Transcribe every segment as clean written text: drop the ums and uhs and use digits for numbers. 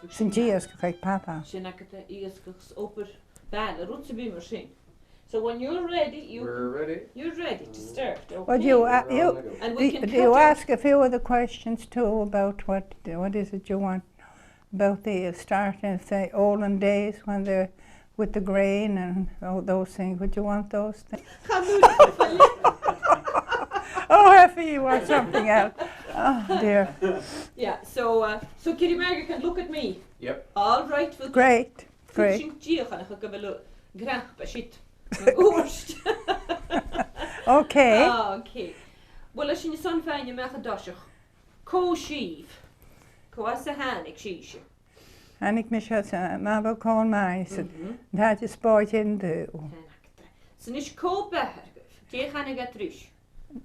Sy'n dias gyda'i papa. Sy'n agata iasgwch oper bad, a rwts y byd machine. So when you're ready, We're ready. you're ready to start, okay? Well, And we can do you cut ask a few other questions too about what is it you want? About the starting, say, olden days when they're with the grain and all those things. Would you want those things? Oh, Effie, you want something else. Oh, dear. Yeah, so Kitty Margaret can look at me. Yep. All right. Great. Okay. Okay. Well, as je son fijn je mag dasig. Ko schief. Ko as a hanik schief. Hanik mis het Mabou kon mais. Dat is sport in de. Ze is ko beher. Die gaan ik terug.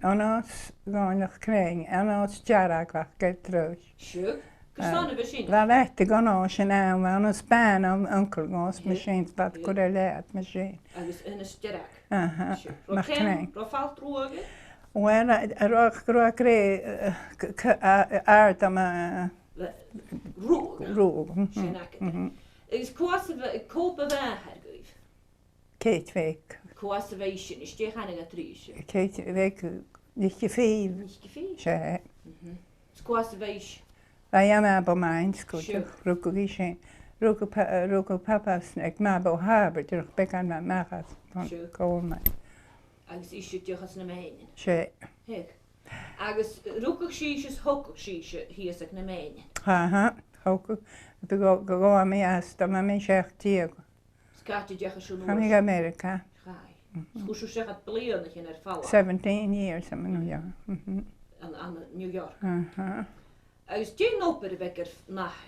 Ons gaan nog kring. En ons jarak wat get terug. Sure. Gestaan we Wel echt te gaan ons en we ons span om onkel ons machine wat goed leert machine. Agus in een sterk. Aha. Mag kring. Rafalt rogen. Wel, roog kre aard om roog. Is koase kopen waher geef. Kate week. Koase weisje is die gaan ik terug. Kate week niet geviel. Niet geviel. Ja. Koase weisje. Wij hebben bij mijn school. Rook papa's ik Mabou Harbour terug bij aan mijn magas van komen. Agus is het jochas na mijn. Ja. Hek. Agus rook schies hok schies hier is ik na mijn. Haha. Hok. De go aan mij als dat mijn zegt die. Skaatje jochas zo. Gaan in Amerika. Hoe zo zeg het plein dat je naar vallen. 17 years in New York. Aan New York. Agus die noper wekker naar.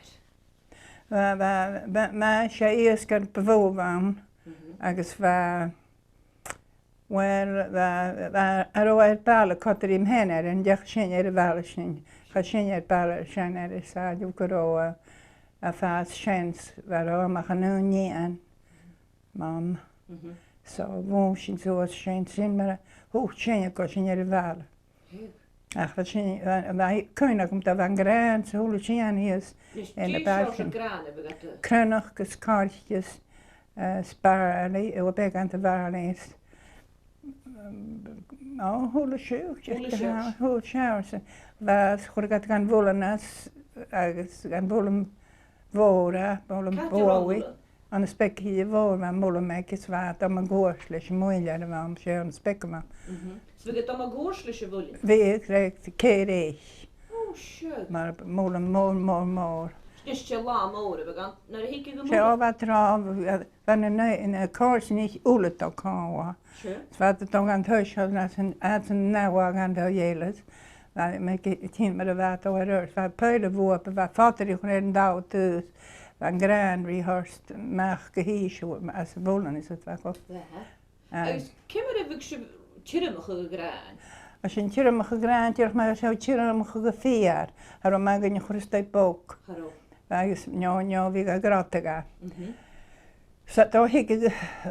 Maar je eerst kan bewogen. Agus wel er balen katter im henner en jag känner valsning. Jag känner balen känner så att du kan fast chans var man kan nu igen. Mam. Så vånsin så chans in men hur känner jag känner val. Ach, wat wij kunnen komt dat van graan, zo hoe zien is in de buiten. Krunnig, kaartjes, sparely, op weg aan de waarheid. Nou, hoe schouwtjes, was goed gaan wollen gaan wollen woorden, wollen boeien. Aan de spekje woorden, maar wollen maken zwaar, dan mijn goorsles, moeilijker dan om schön spekken maar. Så vi get om gårdslische wollen. Vi krijgt kerig. Oh shit. Maar mor. Is je laam oren, we gaan naar de hikke gemoed. Ja, wat er van een koers niet ulet te komen. Sure. Wat het dan aan het huis had een nauw aan de jeles. Maar ik ging met de water over. Wat peulenwopen, wat vader ik een dag thuis. Van graan rehearsed, maar gehies, als wollen is het wel goed. Ja. Kimmer heb ik Tjurmige graan. Als je een tjurmige graan, maar zo tjurmige geveer. Daarom maak je gerust boek. Wij is nou weer grappig. Zat daar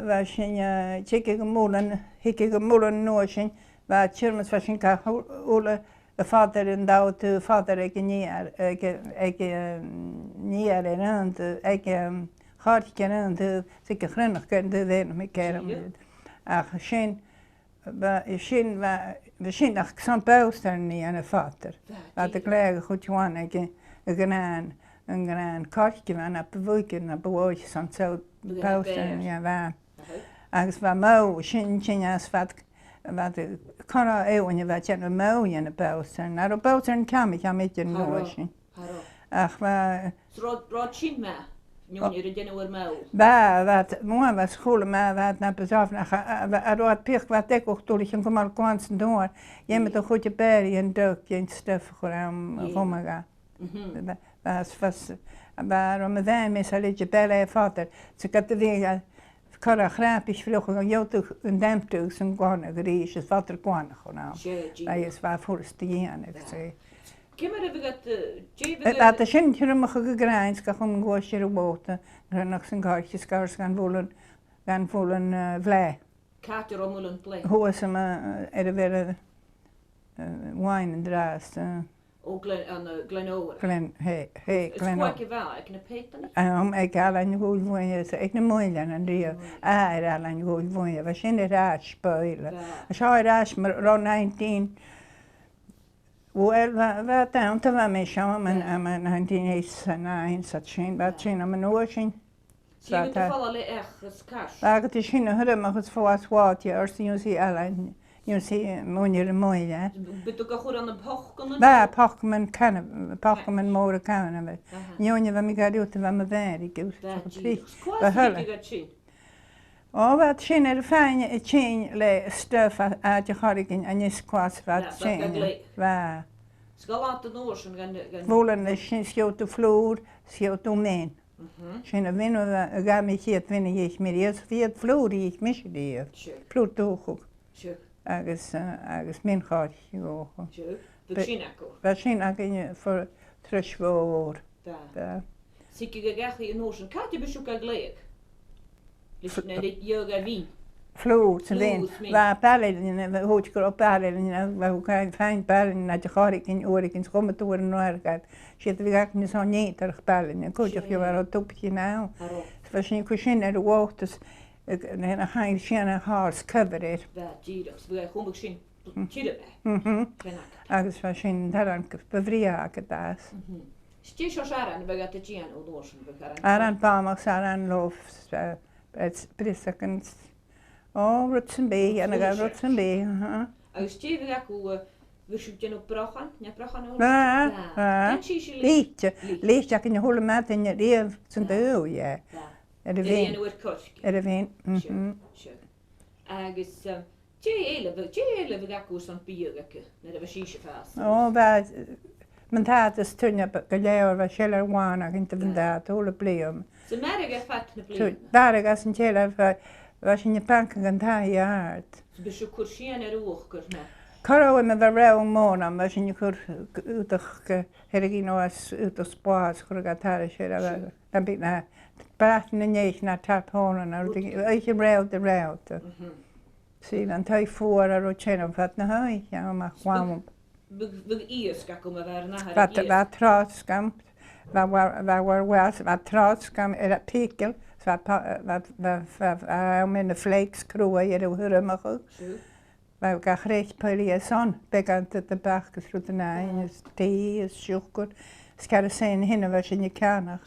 was een hikkige molen noosje. Waar tjurmers was een kahule. De vader en de vader ik neer en aan ik hartje aan de zeker grinnig kunnen doen met kerm. Ach we zien nog zo'n builstern niet aan de vader. Wat ik leggen goed gewoon een graan kartje van op bewoeken op bewoordje zo'n zo builstern ja waar. Als we mooi zien als wat kan er eeuwen wat je een mooi in de builstern. Nou de builstern kan ik met je nooit. Ach maar. Rod zien maar. Wat mooi was school, maar wat naar bezaf naar wat pik wat ik ook toen ik kom al kansen door. Je met een goede berry en duikje en stuf gewoon romega. Was waarom we zijn met zo'n beetje bellen vader. Ze had de weer kan grappig vlogen en jou toch een demptoe zijn gaan gries het vader kwam gewoon. Hij is waar voor te gaan ik zei. Kimmer heb ik dat de zin tjurmige gegrains kan gewoon goosje boten. Er nog zijn gaatjes kaars gaan voelen vlei. Kater omullen play. Hoe is hem er weer wijn en draast. O Glenora. Glen It's quite a val, I can pay Ik alleen goed wonen, ik niet mooi en die alleen goed wonen. We zijn er raad spelen. Als je raad maar rond 19, we dan toen we mee samen en 1989 zat zijn, wat zijn aan mijn oortje. Zie je het vallen echt schaars? Waar het is in de maar het voor wat je als je ziet alleen. Je ziet mooi hè. Ben je ook goed aan de bocht kunnen? Ja, pakken mijn moeder kunnen. Jonge wat me gaat uit van mijn werk. Oh, wat zien er fijn, le stuff uit je harken en je squats wat zien. Waar? Skal aan Noorsen gaan. Voelen de schioot de vloer, schioot omheen. Zien er winnen, ga me hier winnen je meer eerst via het vloer je mis je die. Vloer toch ook. Agus min gaat je. We zien ook in voor terugwoord. Zie je graag in Noorsen? Kan je bezoeken gelijk? Dus net yoga wien. Vloer, ze win. Waar pellen, we hoort je op pellen, we gaan fijn pellen, dat je gaat in oren in schommel toe en naar gaat. Zit we gaan niet zo niet terug pellen. Kun je je wel een topje nou? We zien je in de water. En dan ga je zien een haars coveren. Ja, Jesus, we gaan gewoon zien. Tjide bij. Agus we zien daar een bevrijaken daar. Stie zo saran, we gaan te zien hoe Noorsen we gaan. Aran pamag saran loof, het prisakens. Oh, Rutsenbee, en dan gaat Rutsenbee. Als stie we gaan we zoeken op Pragan, ja Pragan. Ja, liedje, kan je holen met in je leven zijn deel, ja. Er is een. Agus, tje we gaan koos van Pierreke, net een schiesje vast. Oh, wat, mijn taat is toen je geleerd was scheller wanig in te vandaag, hele pleem. Ze merken vat de pleem. Daar is een scheller was in je panken gaan daar je hart. Ze bezoek kursien er ook kurna. Karo me var rau mona, was in je kur utig herigino as utig spaas kurgatare scheller. Dan ben ik praten en niet naar tarponen, uit je ruil de ruimte. Zie dan thuis voor er ook zijn of wat naar huis, ja, maar gewoon. We eerst komen we naar huis. Wat trots kwam, wat trots kwam in het pikel, wat met de vlees kroeien, je doet helemaal goed. We gaan gerecht pullen zon, bekend de bakken sloten aan, thee, suiker, schade zijn hinnen was in je kamer.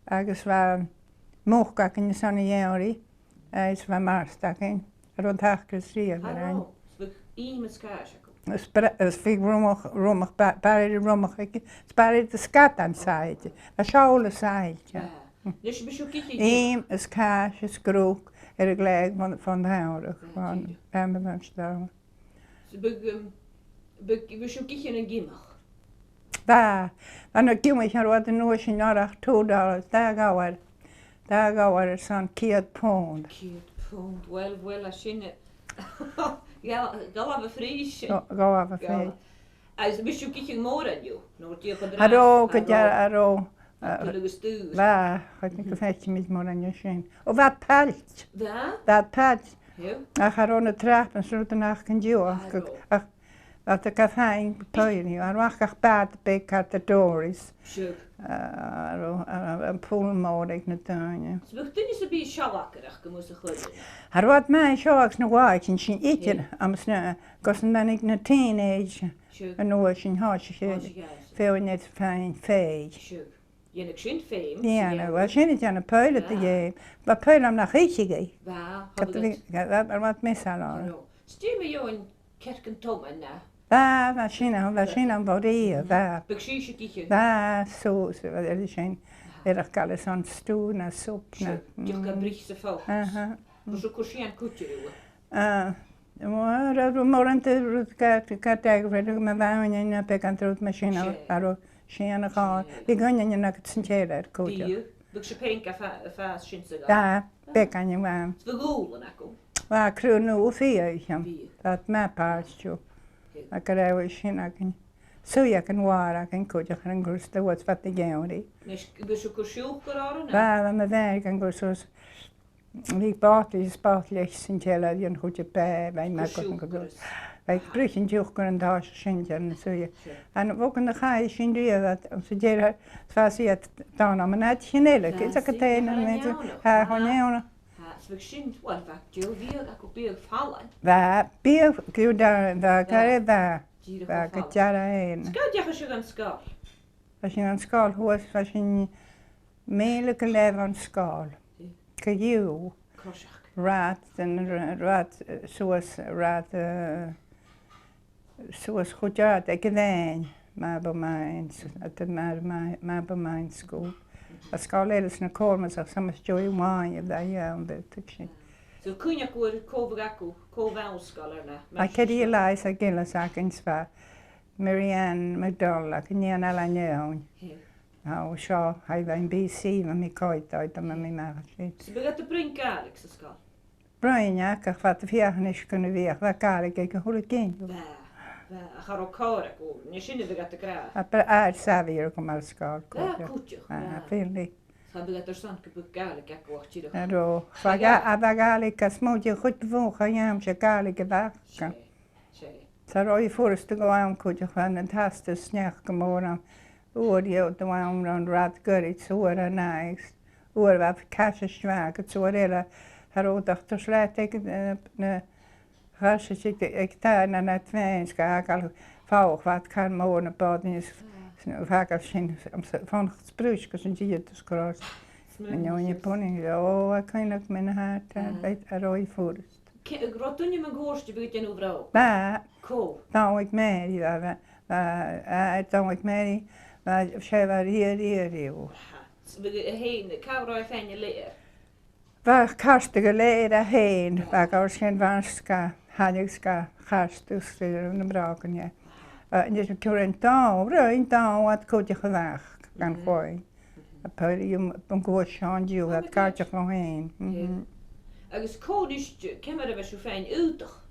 Agus var mókkakin í sanna jéri, is var marstakinn, rond hakkusriðar. Hallo, í með skæsako. Fik rumach, bara rumach ekki, bara þetta skatan sæti, var sjála sæti. Dus bezoek ik je? Is kaas, is kroek, gelijk van de houder, van Bambermannstad. Bezoek ik je een gimmach? Daar, dan kom ik naar wat nooit in jaar $2. Daar gaan we zo'n keert pond. Keert pond, wel als je ja, gaan we fris. Gaan we fris. Als bezoek ik je morgen, joh. Nou, je gaat Hallo, het jaar hallo. Gestuurd. Waar, gaat ik een vetje met morgen zien. Of wat pelt? Daar? Dat pelt. Ja. Ik ga rond de trap en zo dan naar een joh. Dat ik heb geen peunie, maar wacht ik bij de categories. Een poolmode ik natuurlijk. Ze begon niet zo bij schawakkerig, moest ik goed. Hij wat mij schawaks nog wat in zijn eten, amsne, kosten dan ik een teenage, een oortje hartje, veel niet fijn feest. Je hebt geen feest. Ja, nou was je niet aan de peulen te geven, maar peulen naar ritje geven. Waar? Wat mis al. Stuur me jou een kerkentommen na. Daar, we zien aan bodieën, daar. Precies, je kietje. Daar, zo, er zijn erg kallen zo'n stoel naar soep. Je kan briefse vogels. Dus ook als je een koetje doen. Maar morgen te kijken, maar wij zijn een pekantroot machine, daar zijn gaan. We gaan je naar het sintje koetje. Die, je penka vast sinds daar, pekan je maar. We goelen akko. Waar kroon nu vier, dat mijn paardje. Ik kan er zien, zo je kan waar, ik kan koetje gaan groesten, wat de jaren. Dus ook als je ook geraden? Ja, we werken kan groesten. Die spaatjes in tellen, die een goedje bij mij maken. Like Britain Duke and Dash Shingen, so you. And walking the high Shindia that so Jera Svasi at down on a chinelli, it's a container and Honona. Svig sin wel fa Xavier ac o byr fallen. Va, beer, go down, the carry that. Va, get Jara in. Ska diach sy'n gan sgol? Fashion on skull, who was fashion male on skull. Could you? Crosiach. Rat and rat source rat source hujat again Mabou mines at the Mabou mine school. A school is na cormers of some joy wine of that young bit. So cúneach goir cóbhagacu, cóbháscalar na. I could realize a Gillis in Spa, Marianne McDonald, and Nian Alagnon. Oh, sure, I went BC when me coit out on my marriage. So we got to bring Gaelic sa scoil. Brian, ja, ik had de viernis kunnen weer, waar Gaelic ik hoe het ging. A char o córach o, ni sinne we got to gra. A Xavier kom al school. Cúteach. Really. So we got to stand go Gaelic ac o chidach. Ro, a Gaelic as moet je goed bevoegen, ja, om je Gaelic gewacht. Så roi forst go am could fan and hast snach gemora. Oor je de am rond rat Goiridh so a nice. Oor wat cash swag, so era har dacht slet ik ne has ik daar na net wees al vouw wat kan morgen baden is vaak als sin van spruusjes en je het skroos. En je pony, oh, ik kan ook mijn hart bij a roi forst. Grotun je mijn goorstje begint je nu vrouw? Ba, Cool. dan ik mee, dan ik mee, maar zij waren hier. We heen, de koude van je leer. Waar karstige leren heen, waar ik geen wanska, hanigska, karstig, en braken je. En dus een keer in touw, wat kon je gewacht, kan gooien. Een goosje aan je, dat kaartje van heen. Agus códistje, kemmer er zo fijn uitig.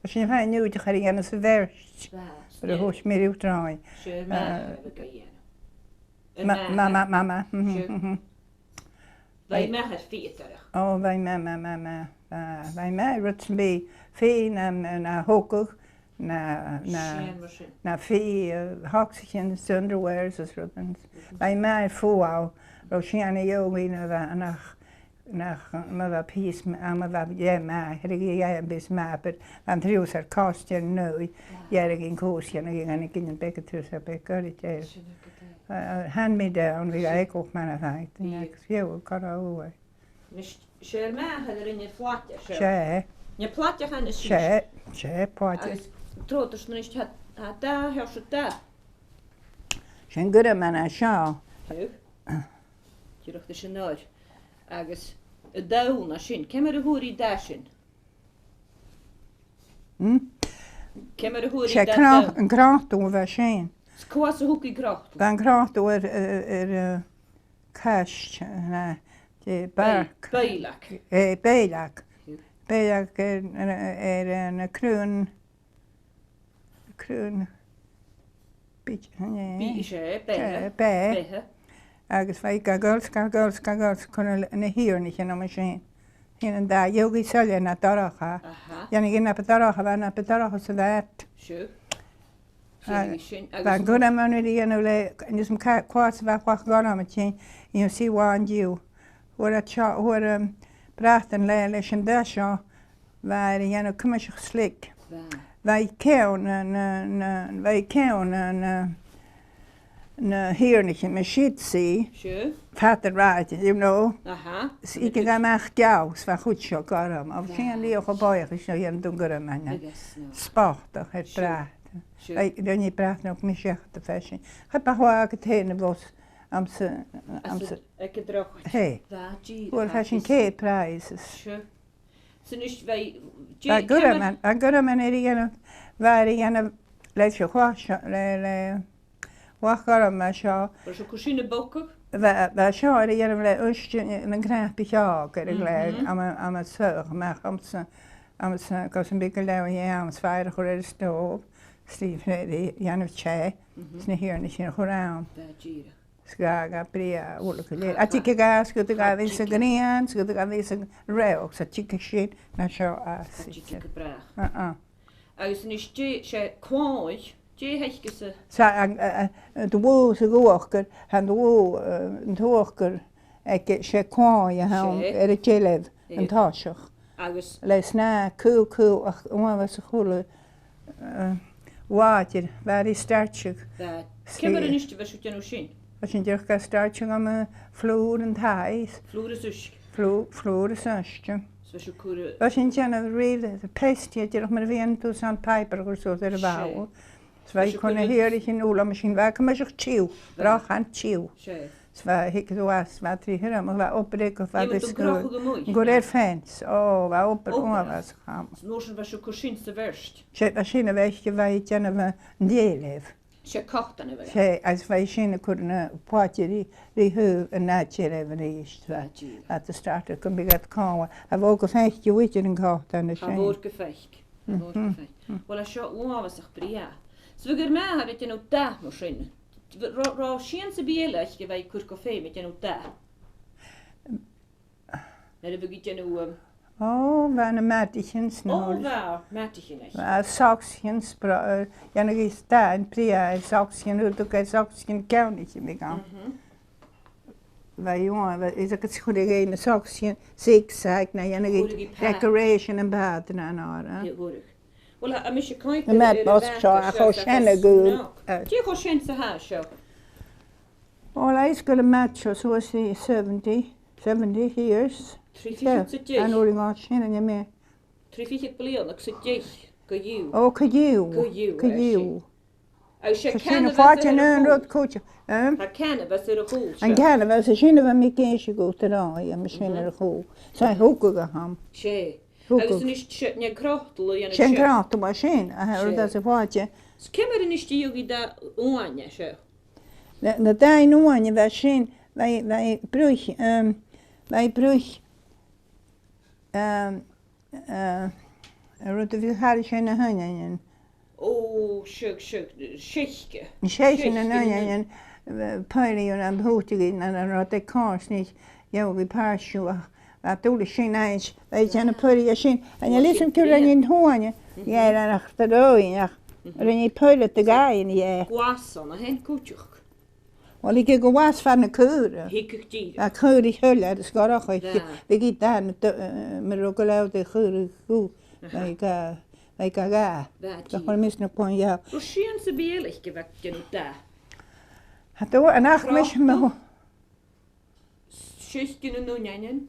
Als je fijn nu te gaan gaan, is het werst. Maar de hoes meer uitdraaien. Mama. Wij mag het veertig. Oh, wij mama. Wij mij rutsen bij veen en hoekig. Na vee hoksje underwears as ribbons. Wij mij voel, Rosiane Yogi nach ma piece ma heb bis mapper aan trius er kost je nu in koers je en ik in een beker tussen Goiridh hand me down wie ik ook maar uit ik veel kan over Sherma er in je platje je platje gaan is platje troters niet had daar heeft het daar zijn goede man sjaal je dacht is nooit agus y dawn a sin, cemar y hwr i da sin? Cemar y hwr i da dawn? Een gracht doen we sin. Cwas y hwg i gracht? Van gracht doen kast, de bark. Beilak? Beilak. Beilak een kroon, beetje, Biesje, beilak. Agus fai gagals kunnen een hier niet in mijn zin. Hier en daar, yogi zullen naar Daracha. Ja, ik naar Daracha, waar naar Daracha ze werd. Zo. Waar goede mannen die en dus een kwart waar gaan met je, je ziet waar je, hoe praat en lees en dat zo, waar je nou kom je geslik. Wij kennen hier niet in mijn shit zie. Sure. Vater right, you know. Ik ga maar jou, van goed zo garam. Of geen die ook boy is nou hier doen garam man. Sportig het praat. Ik doe niet praten op mijn zeg te fashion. Heb maar hoe ik het heen was. Am ze. Ik droog. Hey. Hoe fashion kate prizes. Sure. Ze niet wij. Garam man er waar je let je wash Wat garam maar zo. Was je kusine bokken? Waar zo er je een grappig jaag er aan het zorg maar am ze kost een beetje lauw ja am zwaar voor de stoof. Steve Jan Chai. Is niet hier niet goed aan. Sgaga pria oorlijk. Atike gas goed gaan deze green, goed gaan deze rails, dat chique shit na zo as. Chique praag. Agus nis sé quáid, heiche sa. De bhú sa gúachgur han bhú an tuachgur ag sé cáin a ha a déileh an táiseach. Agus leis ná cú ach bhha sa chola bháidir bhar í starteach. Cimar an iste bheith denú sin? Ba sin deach go starteach am flúr an thais. Flúr is uisc. Flúr is uiste. Cúra. Ba sin teanna riomh a pestí deach mar bhíon tú san Piper gur sú ar a bhá. Bheith chuna hirir sin úla me sin bheith me seach tíú, brach an tíú. Bheith hiicúas bheith tríhir am bheith opre go bheith is gur fens, ó bheith opre bheith cham. Nó sin bheith chu sin sa bhirst. Sé a sinna bheith go bheith teanna bheith an déileh. Sé cochtana bheith. Sé as bheith sinna chuna páitir ríthú a náidir a bhríist at a starta go bigad cáha a bh go feich go bhuiidir an cáta sin. A bhór go feich. Well a seo uávasach bria. So gur me ha bit genú da mar sin. Rá sían sa bíleich go bheith cur go fé mit genú da. Er bh genú ó bhena matichen snóir. Ó bhá matichen. Saxchen janna gís da an bria saxchen ú go saxchen ceannichi mé gan. Bheith is a go chud géine saxchen zigzag na janna decoration an bad an ára. Well, a mis sé caiith a cho sena gúil. Tí cho sin sa há seo? Ó leis go a matcho so sí 70 years. An úí gá sin a mé. Trífiche blianach sa déich go dú. Ó go dú. Sin fáin an rud cúte. Tá cannabis ar a húil. An cannabis a sinna bh mé céisi go rá a me sin ar a hú. Sa thuca go ham. Sé. Agus is ne crochtú sin crachta mar sin a a sa fáte. Cimar in istí jogi da uaine se? Na dain uaine bheit sin bheit bruch rud a bhí thar sin na hain. Ó siche. sé sin na hain peiríún an thuútaí an rud é cás níos jogi páisiúach. A dúla sin éis bheith teanna puirí a sin. An lísan tú raníon thuáine dhéar anach tá dóíach raní puile a gáin é. Guasan a hen cúteach. Well ik go was fan na cúra. Hicuchtí. A cúri thuile a scarach bhí í dána mar ru go le de chúraú gá. Tá chuir mis na pon ja. Ro sían sa bíalach go bheith genú da. Tá dó anach mis me. Siiscin an nónein.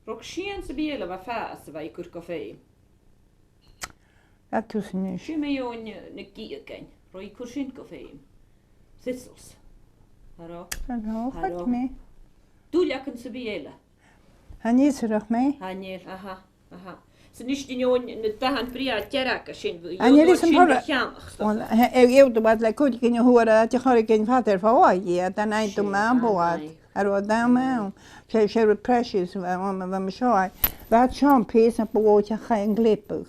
Rog sían sa bíala bh fás a bheith cur go féim. Tá tú san níos. Si mé ón na gíagain, roi cur sin go féim. Sisels. Hará? Hará mé. Dúleachan sa bíala. Ha níosarach mé? Haníl, aha. Sa níos díón na dahan bria dearacha sin bhú. Haníl is an thora. Éúta bad le cúdi cinn thuara a choir cinn fatar fáí a den ein tú má bóad. Ar dá mé. sé precious bheit me seáid. Bheit seán pés a bóte cha an gléipeh.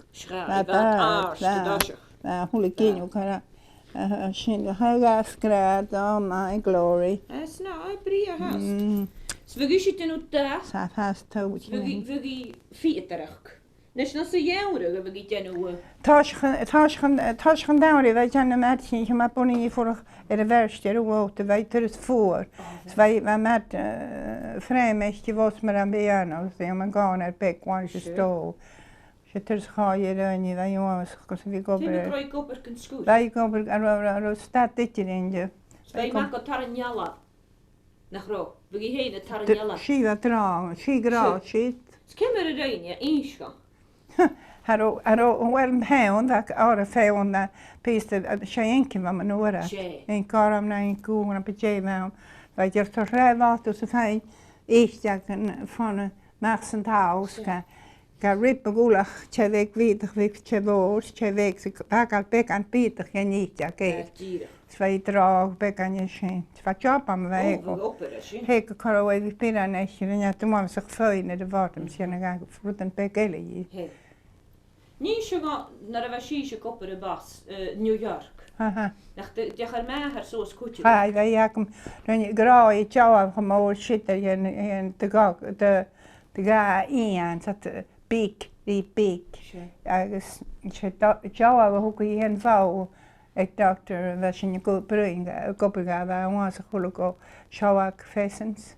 Thula cíú cara sin go chagascrád á my glory. Ná brí a has. Sfugi si den da? Sa has tóid. Fugi fitarach. Nes na sa jeure go bhí denú. Táis dáirí bheith teanna metsin che má bunaí furach ar a bheirstir a bhóta bheith tar is fuór. Bheith met fréimeisci bhós mar an béanach sé an gáin ar beagháin se stó. sé tar cháir raní bheith jómas go sa bhí gobar. Bhí gobar cyn sgwr? Bheith gobar ar stad ditir inde. Bheith mac o tar an iala? Nach ro? Bhí héine tar an iala? Sí a drá, sí grá, sí. Cymar y rhain, ísga? Ar bhfuil peann ára féann na písta sé incin bh an nuaire. In gáram na in gún a bedé bhem, bheith deir tar réhátú sa féin éisteach an fána meach san tás ga rip a gúlach te bheith vídach bheith te bhór, te bheith agal bec an bídach gan níteach é. Sfeith drág bec an sin. Sfeith job am bheith go. Hé go choráid bhí píra an eisiir an tú mám sa féin ar a bhátam sin a gan frúd an bec eile í. Ní se na a bheith sí se copar a bas New York. Deach ar methar sós cúte. Bheith agam grá í teáh go mór sitar de gá íon big, agus jawa húca hen fá ag doctor bheit sin go bruing gopaga bheit anhá a chola go seoach pheasants.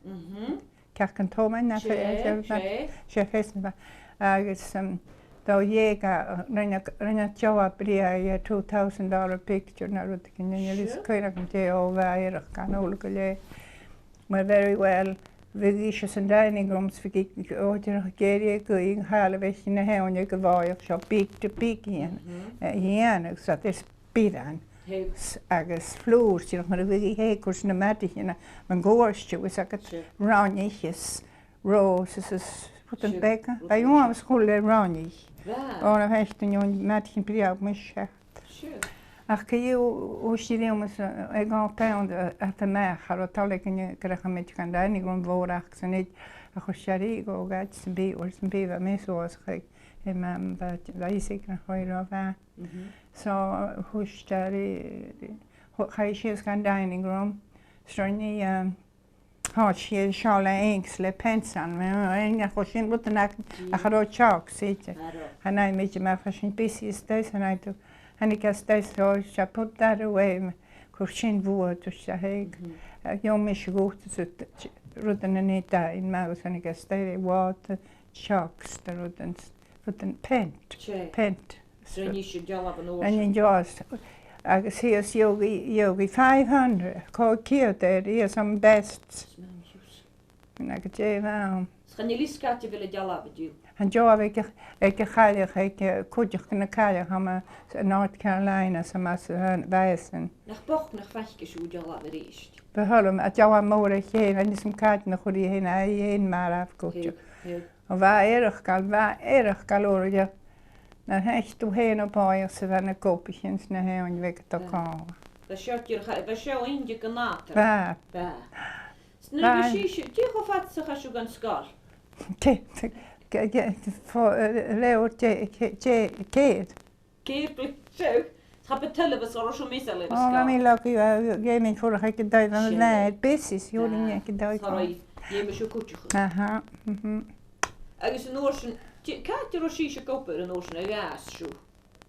Ceach an tómain na sé pheasant agus dá dhéga rinne jawa bria $2,000 picture na rud cin is chuineach an té ó bheit éireach gan óla go lé. Mar very well bhí sé san dining rooms fi óidir géir go í hála bheith na heáine go bháoch seo big to big dhéanamh sa is bíran agus flúr tíach mar a bhí hécurs na medicine man ggóirste was a ránichis rós is put an beca ba dúam scúil le ránich ó a bheittain medicine briag mu se. Ach go ústílémas ag gá pound a meach ar tálaigine gocha méid gan danig gon bhórach san éid a chu seí go gaid san bí or san bí a méóas chuig I me bheití na choir a bheith. So thuisteí chaid sios gan dining room, straní háid siad seo le éigs le pensan, aine chu sin butana a charó teach síte. Hanna méid me fa sin busy stéis hanna Hannig as déisá se put that away chu sin bhua tu se héig. Jo mé se góta rudan na néta in megus hannig as stéir bháta teachs de rudan pent. Anin jaas. Agus híos yogi 500. Có kiair híos am best. Na go dé bhám. Schan líscate bhile dealabadú. An job ag chailech ag cúideach na caiilech am North Carolina sa mas bhesan. Nach boch nach feicesú dealab a ríist. Behallam a deá mór a chéin an is cait na chuirí héna a dhéon mar afgóte. A bheit éireach galóide na heistú héan opáach sa bheit na cópachins na héin bheith a cá. Ba seo inde go nátar. Ba. Sna sí tí go fat sa chaisiú gan scáil. Leor céad. Céad seo? Tá be telebas or seo mísa le Á mí le géiminn fuach ag daid an leid bésis dúling ag daid. Dhéime seo cúteach. Aha. Agus an ósin, caiitir ó sí se gopur an ósin a gáasú,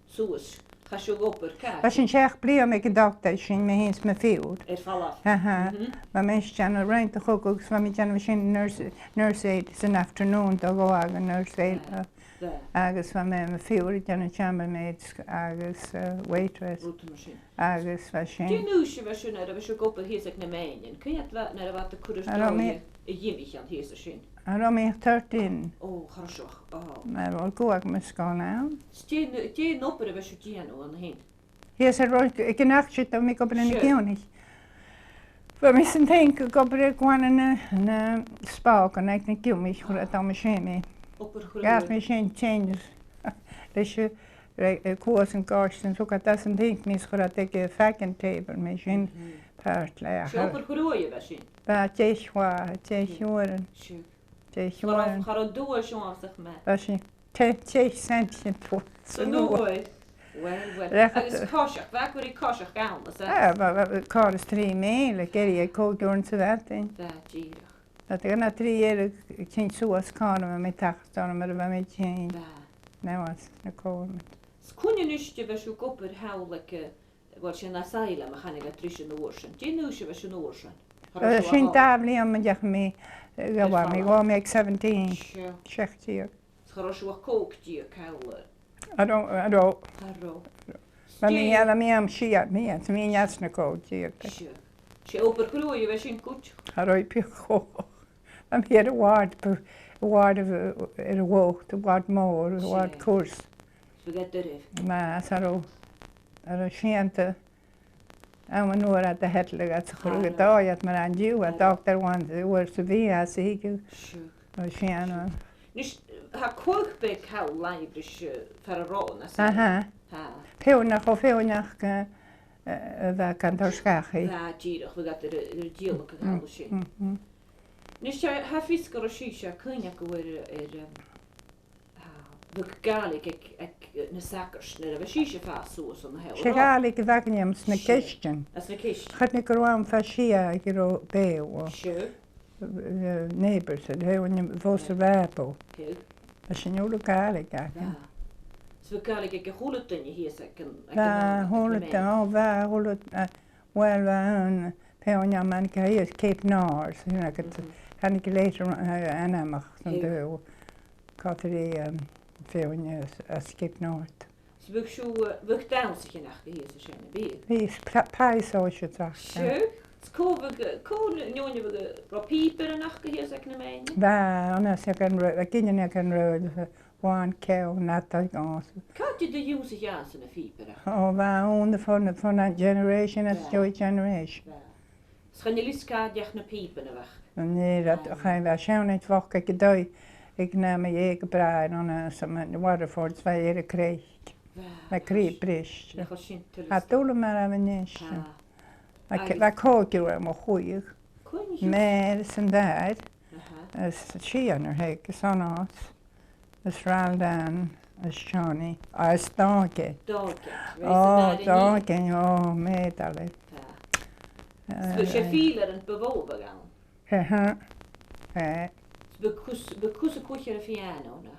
súas, chaisiú gopur, caiit. Ba sin seach blia me go dagta sin me hins me fiúd. Fallaf. Aha. Ba me tean a reint a chugus fa mi tean sin nurse aid san afternoon do go agan nurse aid. Agus fa me fiúd tean a chambermaid agus waitress. Agus fa sin. Dí núisi bheit sin a bheit se gopur híasach na méinin. Caiit na a bheit a cuidir stráí a dhéimich an híasa sin. Ará mé 13. Ó, charseach. Mar bhil goach me scáil an. Dé nópar a bheit se díanú an hén. Hies er roiig gnachtsit am mi go in geonig. Fa mis an think go gwan na spa an ag na giúmich chu a me sé mé. Gas mé sé changes. Leis cuas an gáisten so dat an think nís chu ag fecin table mé sin páirt le. Seopar chuúi bheit sin? Ba téisá téisiúan. Téisiúan. Char dúa seoach me. Ba sin téis cent sin tú. Sanúid? Agus cóiseach, bheith chuirí cóiseach gána? Cá is 3 méle géirí ag cógúrn sa bhetain. Díireach. Dat gana 3 éireach cin suas cána me tachttána mar a bheith mé chéin. Newas na cómit. Cúneiste bheith siú gopur hála bhil sin na saoile a chanig a trísin na úrsan. Dí núisi bheith sin úrsan? Sin dáblí am deach mé gabhar mé gá mé ag 17. Seachtííag. Char siú a cógtí a cála. Aró. Ba mí eile mé am siad mí mí na cótííag. sé opar chuúi bheith sin cút? Aró pi cho. Am hé a bhád ar a bhócht, a bhád mór, a bhád cuas. Más aró ar a sianta am an nuair a hetla a chuú dáiad mar an dú a Dr. Wan uair sa bhí a sa hiú sianna. Nís ha cuaigbe cá leibris fer a rána. Aha. Peúnach ó féúnach bheith gan scachaí. Díireach bh gat díalach a gáil sin. Nís ha fiscar a síise chuine go bhfuir Gaelic ag na sacars na bheith síise fáúas an na heil. sé Gaelic a bhaganiams na ceistin. Chutnig go bhám fe si ag go bé ó neighbours a bhfuin bhós a bhébó. As sin Our Gaelic So Gaelic ag húlat in hí second. húlat bheit húlat well an peáine man hí Cape North chanig léidir anamach an dú cátarí féine as Cape North. So bhg damsa nach hí a sinna bí. Hís páisáise teach. Siú? Cóneoine bh ra píper nach go hí ag na méine? Bheit anas a gine an roid bháin ce nata gás. Cáte de dúsa cheas na fípere? Ó bheit ón fan a generation as joy generation. Schanne liscáideach na pípen a bheith? Ní chaim bheit seannaid bhacha go dóid ag na dhé go braid an Waterfords bheit a créic. Le crí brist. A dúla mar a bhanéis. Le cógiú am a chuig. Mér san dáid. As síanar heig as anás. As Raldan, as Johnny. As Dáge. Dáge, ó, médalé. Sbu sé fílar an bevóba gan? Sbu cúsa cúchar a fianóna?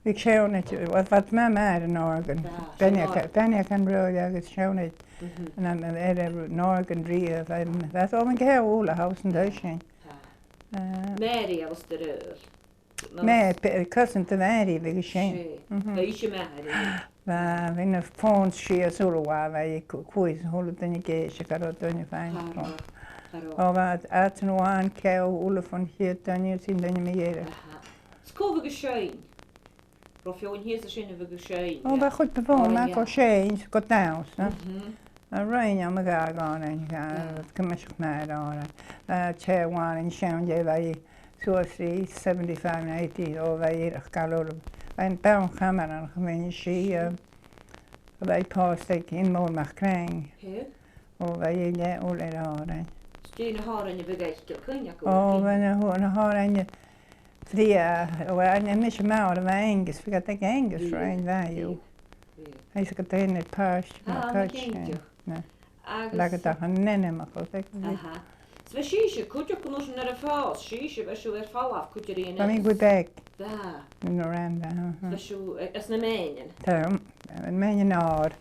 Bhí seannaid, wat me mar an organ. Benne an roid agus seannaid an organ ríomh. Bheit ó an ceúla haus an dó sin. Mary agus de rör? Mé cousin de Mary bhí sin. Bhí sé Mary? Bhí na fóns si a súlaá bheith chuis thula duine géise gar duine féin. Ó bheit at an bháin ce úla fan chiad duine sin duine mé dhéire. Scóbh go séin? Ro fiúin hí a sinna bh go séin? Ó bheit chud bhón me go séin go dás. A réine am a gáin cumisiach mar ára. Té bháin sean dé bheith suasí 75 na 80 ó bheith iarach galúla. Bheith ben chamar an chumine si a bheith pásteigh in mórmach craing. Ó bheith le ó le ára. Stí na hárainne bheith chuine go? Ó bheith na hárainne fria, ó aine mis mar a bheith engus, fi gat ag engus rain bheithú. Eis go daine páist mar coach. Legad a an neneach ó ag bheith. Sve síise cúte go nó ar a fás, síise bheitsú ar fáh cúteíon. Ba mí go beg Dá. in Randa. Bheitsú as na méin. Tá, an méin ár.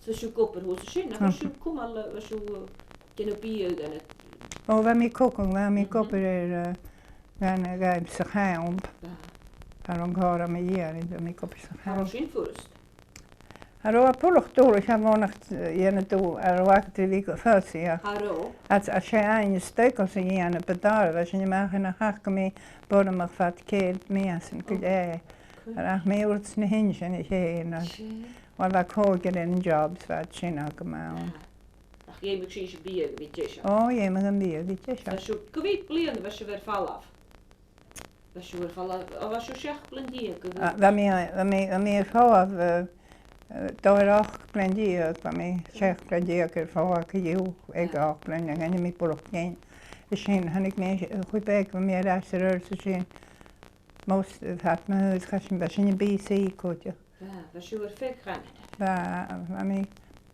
Bheitsú gopur hús sin, bheitsú cumal bheitsú genú bíú gan. Ó bheith mí cocung, bheith mí copur ar gan a gaib sa chaimb. Ar an gára mé dhéann, bheith mí copur sa chaimb. Ar sin fúrst? Ar ó a púlach dúra se bhnacht dhéanana dú ar bhachtí bhí go fásaí. Aró? A sé aine stoicil sa dhéanana bedar, a sin meachchan na hacha mí bonamach fat céad méasan go é. Ar ach mé úirt na hin sin i chéan. Bhil bheith cógad in jobs fat sin a go mán. Ach dhéimig sí sé bíag bhí teise? Ó, dhéimig an bíag bhí teise. Bheitsú go bhí bliana bheitsú ar fáh? Bheitsú ar fáh, a bheitsú seach blindíag? Bheith mí ar fáh dóirach blindíag, ba mí seach blindíag ar fáh go dú ag ách blind a gine mí búlach géin. Is sin hanig mé chuig beg ba mé ar eis ar sa sin. Most hat me hús chasin ba sin BC cúte. Bheitsú ar fé chaine? Ba mí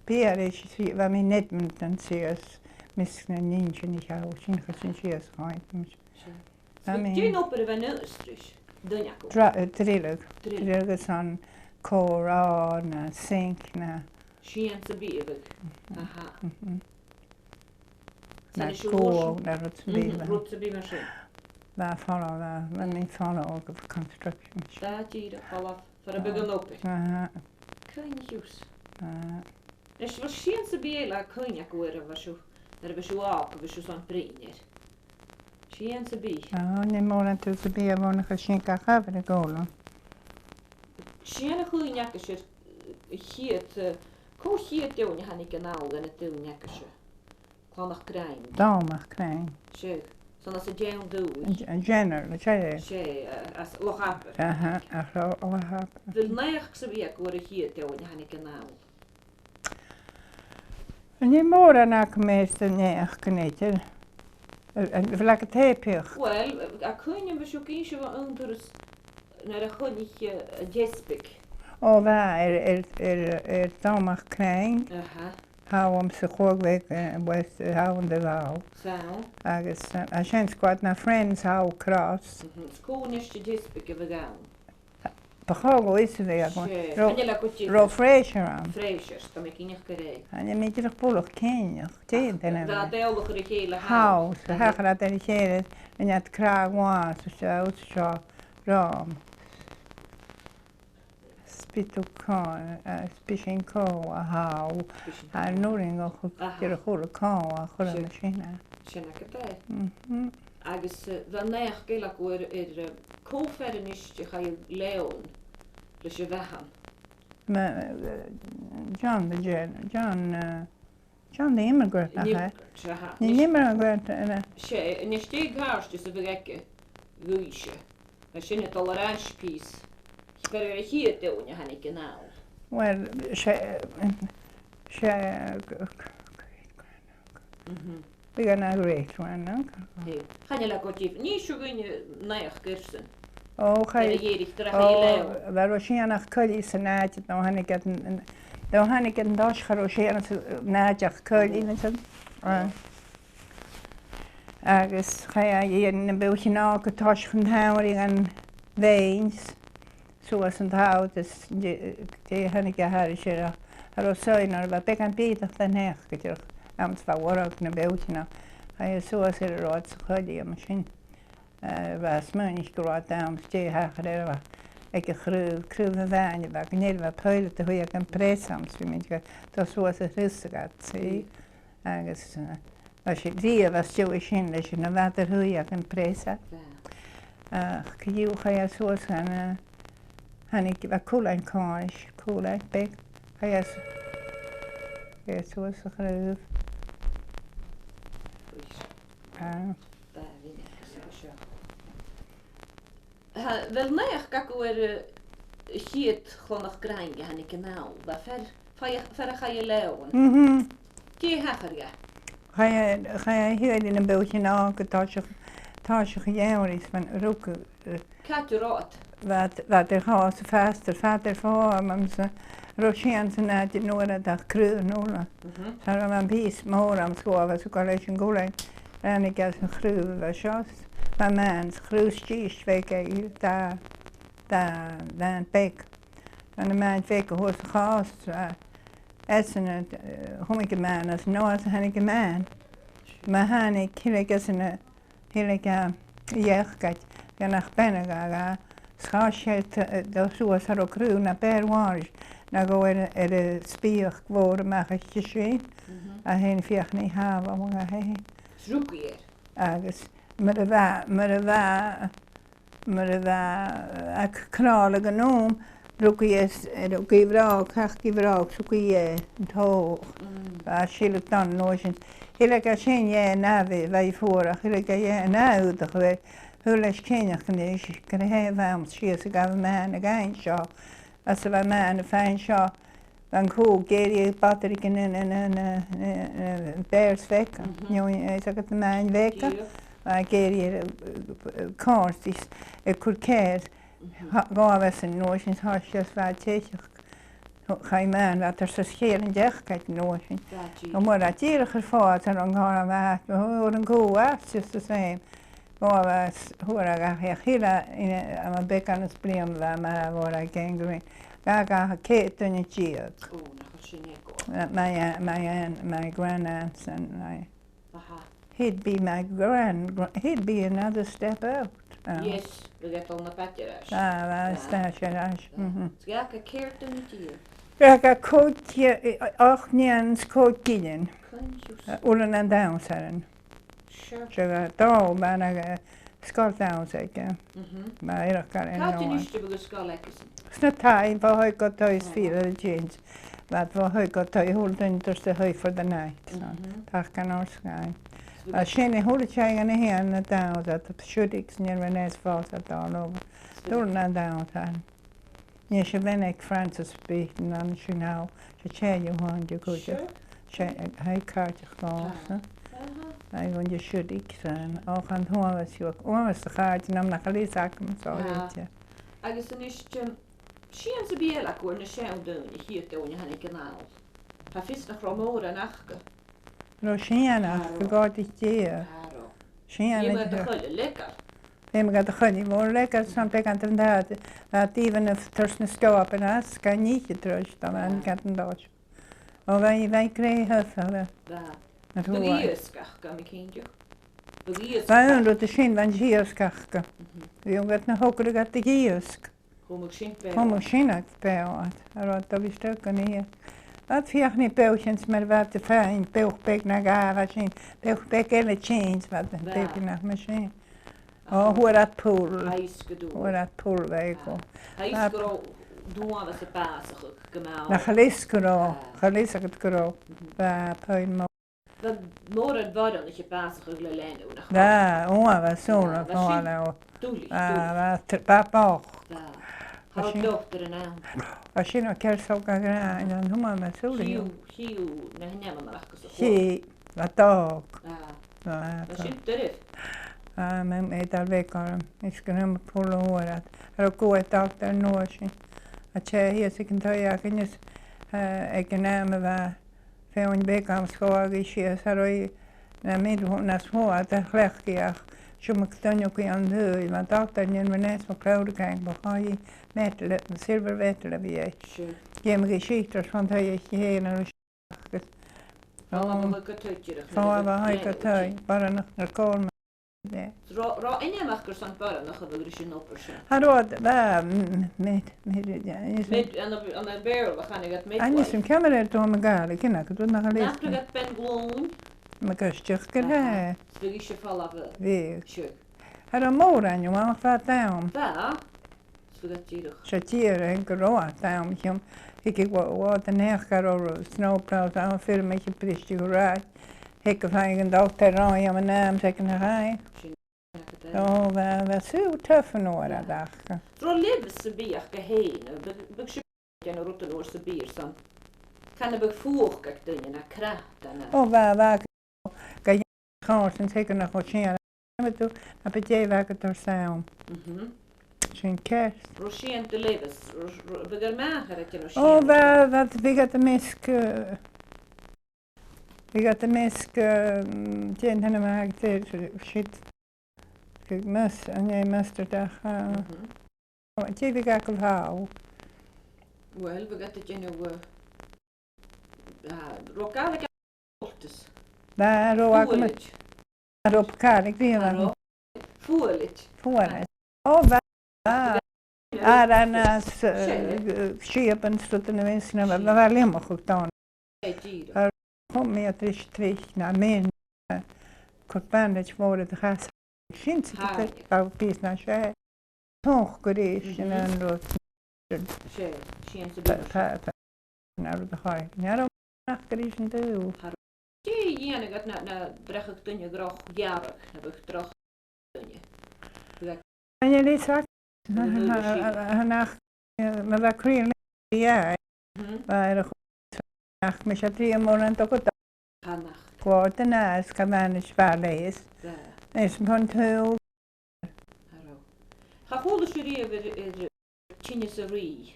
bíar éis ba mí Nedmonton sias mis na nín sin i cheá sin chasin sias cháint. Dún opar a bheith nustris? Duneachú? Trílag an córá na sink na Sían sa bíag? na có na rut Rút sa bí mar sin? Ba fála ba mí fála go construction. Dá díra fálah far a beg an opar? Cain hiús? Leis bhil sían sa bí le chuine go ar a bheitsú á a bheitsú san bríir. Sían sa bí? Ní mór an tú sa bí a bhnacha sin ga chafar a ggóla. Sían a chuineacha sé chiad, có chiad deúne hanig an ágan a dúneacha sé? Clánach grain? Dámach crain. Sé, san as a déan dúis? Génar, le sé. Sé, as lochapar? A lochapar. Bhil neach sa bí go a chiad deúne hanig an á? Ní mór an ach méiste neach gnéitir. Bhil a tépioch. Well, a chuine bheitsú císe bh anúras nar a chunig a déspig. Ó bheit dámach crain Háam sa chógveig West háan de bhá. Agus a sin squad na friends há cross. Scóneiste dispa go bh gáin. Ba chágó is bheith Ro Fraser an. Fraser, go mé cíneach go ré. An méidirach bólach céineach dé denna. Dá déolach ar chéile Há hechar ar chéad in het cráháin sa seo rám. Spitú spisin có a há a nuring a chuir a chóla cá a chur na sinna. Sinna go dé. Agus bheit neach Gaelach uair ar cóferaniste cha leon le sé bhehan. John the immigrant nach Ní immigrant sé in istí gáiste sa bh eice bhuiise a sinna toleráns pís. Fer a hiad deúne hannig gná. Well sé Bhí an a réithain. Chaine le gotíh ní siúgaine neach gursan. Ó bhar síanach chuí san náid nó hanig an dáischaró sé náideach chuí san. Agus cha dhéan na buchin ná go táischan táirí an bhéins. Suas an tá dé hanig a háir sé ar ó sáinar bh be an bíach den neach go dtíach am bhharach na beutina a suas ar ráid sa chuidí am sin bheit smuinnig go ráid dam dé hechar ar ag chrúh a bhaine bh gnéad bh peile a chuig an présam mé tá suas a risagad sí agus sé díomh stú sin leis na bheidir thuíag an présa go dúcha a suas an Hannig bh cúlain cáis, cúlain be suas a chréh. Bhfuil neach gaú ar chiad chunach grainge hannig gná, fer a chaile leon. Tí hechar ga? Cha hiad in na buchin ná go táiseach dhéirís fan ruca. Catú rád? Wat er gaat faster, vader voor me ze Rosjan ze na die noorden dag kreu nola. Zou man bies maar am school was ook al eens een goeling en ik als een kreu was just. Maar mens kreustisch weken daar bek. En de man weken hoort gast. Essen het homike man als nooit hanike man. Maar hanik hilik is een hilik jeugd. Ja nach binnen gaan. Scotia suas ar ó cruú na bearháis na go ar a spíoch mhór amachcha sin a hen fioch ní háh am a hé. Srúcaíir? Agus mar a bheith a chrála an nóm rucaí ar gíomhrá chach gíomhrá sucaí an tóch a síla don nó sin. Hiile a sin é nahí bheith fuach, hiile é náúdach bheith Huleis céineach an éis go héhham sios a gabh man a gaiin seo as a bheith man a féin seo an cú géirí batterí gan béirs fecha is agad na main fecha a géirí cóirtís i chur céir gábheith an nóisins háisios bheith téiseach chaim man a tar sa scéal an deachcaid nóisin. Go mór a díirech ar fád ar an gára bheith ar an cú just the same. Húra a chéile am a becan is bliam bheith mar a bhór a gangring. Gaga céit dunne tíag. My grandaunt and he'd be another step out. Yes, we get on the patch. Stash. Gaga céit dunne tíag. Gaga cóit 8 níans cóit gilin. Ulan an dawnsaran. Sure. Dá man a scoildáns ag má iireach gar in Táiste bh go scoilechas. Sna táim bh thuid go táis fi a James, bh thuid go tá húldaintar sa thuid for the night. Tá gan ásáin. A sinna thula te an na héan na dás a siúdix níor an éis fás a dá nóga. Dúr na dátáin. Ní sé bhenig Francis Beaton an sin ná sé téú háin de chuide. sé haidcáteach gása. I want you should iksan och an hoa sjok omas de gaat nam na kalisak so ja agus an is sían sa biela go na sé dún I hiú dún hannig gná Ha fis nach romóra nachga. Ro sianach, gogad ich dir. Sianach. Je moet de lekker. Ddim gada chynnu mor legar sa'n be gant yn dad. A difan y tors na sgop yn as, ga nich y drws, da ma'n gant yn dod. O fai greu hyffel. Da. Byg i ysgach ga mi cyndio. Byg i ysgach. Fai yn rwyd y sy'n fan si ysgach ga. Fi yn gad na hwgr y gad y gi ysg. Hwmwg sy'n bew. Hwmwg sy'n ag bew. A rwyd o fi stwg yn i. At fiach ni bew sy'n mae'r fad y ffain. Bewch beg na gafa sy'n. Bewch beg el y chains fad yn beg na ma sy'n. O, hwyr at pŵl. Hwyr at pŵl fe i go. Hais gro dwi'n fes y bas o'ch gymaw. Na chalis gro. Chalis ag yd gro. Fa pwyn mo. Fa mor yn fod o'n eich bas o'ch ygla lenw. Da, oa fa sôn o fawr o. Dwli. Fa boch. Da. Hawdd dochter yn awn. Fa sy'n o cersog ag rhaid. Yn hwma fa sŵl i. Hiw. Na hynny yma mach gos o. Hi. Fa dog. Fa sy'n dyrif. Men är där veckor. Jag ska nämna på året. Har gå ett dag där nu så. Att jag här så kan ta jag kan ju jag nämna vad för en vecka ska jag ske så här när med hon är små att det räcker jag. Så mycket då kan du men dag där när man är så proud kan på ha metal silver vetel vi är. Jag mig skiter från det jag här när bara när kom Ra inne machgur sant bara nach a bugri sin opper sin. Harod, med an a barrel wa chanig at Annie sem camera to me gal, kinna ka do nach les. Nachgur at ben gloon. Me kastich gele. Stigi se fall af. Wie. Sure. Har mor an ma fa down. Da. Sugat tirig. Chatier en groa down hom. Ik wat en neer snowplow aan film met je pristig raai. Ik heb een dokter aan je mijn naam zeggen hij. Oh, we zo tough en ora dag. Tro leves se bier geheen. Buk se en rotten oor se bier san. Kan de buk voer kak dingen na krachten. Oh, waar ga je gaan en zeker nog wat zien. Maar toen heb je werken door samen. Zijn kerst. Rosien te leves. Beger mager het je nog. Oh, we gaat de misk. Vi got the misk tjent henne med till shit. Kijk mus en jij mustard daar. Wat je we gaan hou. Well, we got the genu Our Gaelic Heritage. Daar roak met. Roop Gaelic die we. Fuelit. Oh, va. Dan schepen stoten de mensen we waren helemaal goed dan. Kom med trich na men korbandet var det här syns inte på pisna ske toch gerish en då ske syns det när det har när nach gerish inte ju ge igen gat na brach tunje groch jaar heb ik droch tunje en je dit sagt nach men var kring ja var Ach, mis het 3 månader och gått. Kvart när ska man spärleis. Is van heel. Ga voelde je över Chiniseri.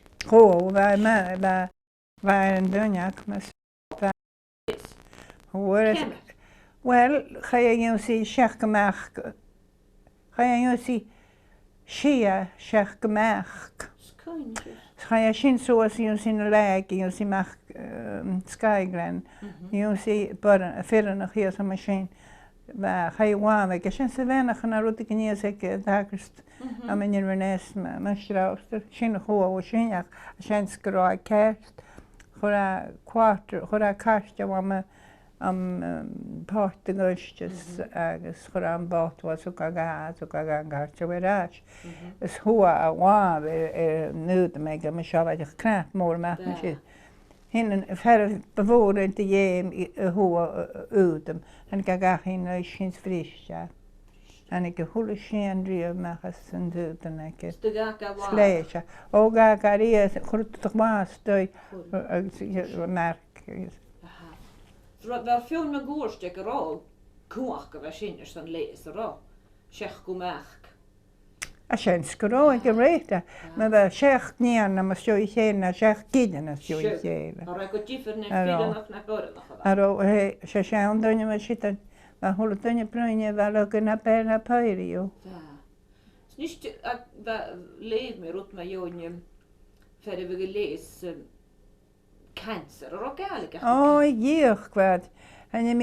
Waar een dunjak met. Hoor. Wel, ga je jou zien schachgemerk. Ga je jou zien schia schachgemerk. Ga je zien zoals je zien lijk, je zien mag skygren. Je ziet bara verder nog hier zo'n machine. Maar ga je waan, ik zie ze weinig naar route kan je zeggen dagst. Aan je renes, maar strauster. Zien hoe we zien ja, zien skroa kerst. Hora kwart, hora kast ja maar Portugalstes agus chorán bát was so garcha werach. Is hua a wa nude me me shalach krap mor mat me. Hin fer bewoorden te je hua udem en gaga hin schins frischa. En ik hule shen drie machas en duden ek. Slecha. O gaga rie goed toch maar stoi merk. Wel veel me goorstekker al. Koach was sinnes dan lees er al. Zeg kom echt. Chan sgro yn gyfreitha. Mae fe siach nian am ysio I chen a siach gydyn ysio I chen. Ar ag o diffyr neu ffyr na gorau na chod. Ar o, se siawn dyn nhw sydd yn hwyl dyn nhw bryn fel o gyna ber na pyr I o. Snist ag leif me rwt ma yw'n fer efo leis cancer ar o Gaelic. O, iech gwad. A ni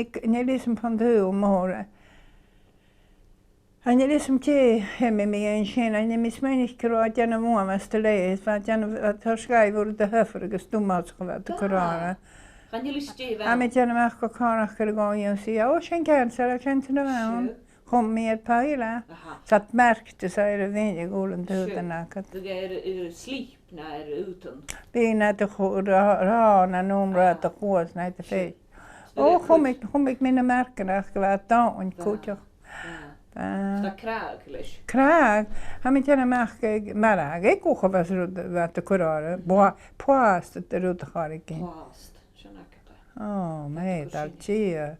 lysyn pan dwi môr. A ni lysyn ti hemi mi yn sy'n, a ni mismynig gyro a dyn nhw am ystod leis, fa dyn nhw torsgau fwrdd dy hyffr ag ystwmod chwad dy corona. Gan ni lysdi fel? A mi dyn nhw ach go corach gyda goion si, o, sy'n cancer a sy'n tyn nhw fewn. Chwm mi ar paila. Sa't merkt is ar y fynd I gwl yn dod yna. Dyg slip na utan. Bi na dy ra na numra dy chwys na dy ffeis. O, chwm ik mynd y merken ach gyda dawn cwtioch. Da crag leis. Crag, ha mi tjena marag, e kucha vas vat kurara, poast det rut harikin. Poast, sjona kata. Oh, me dal tia.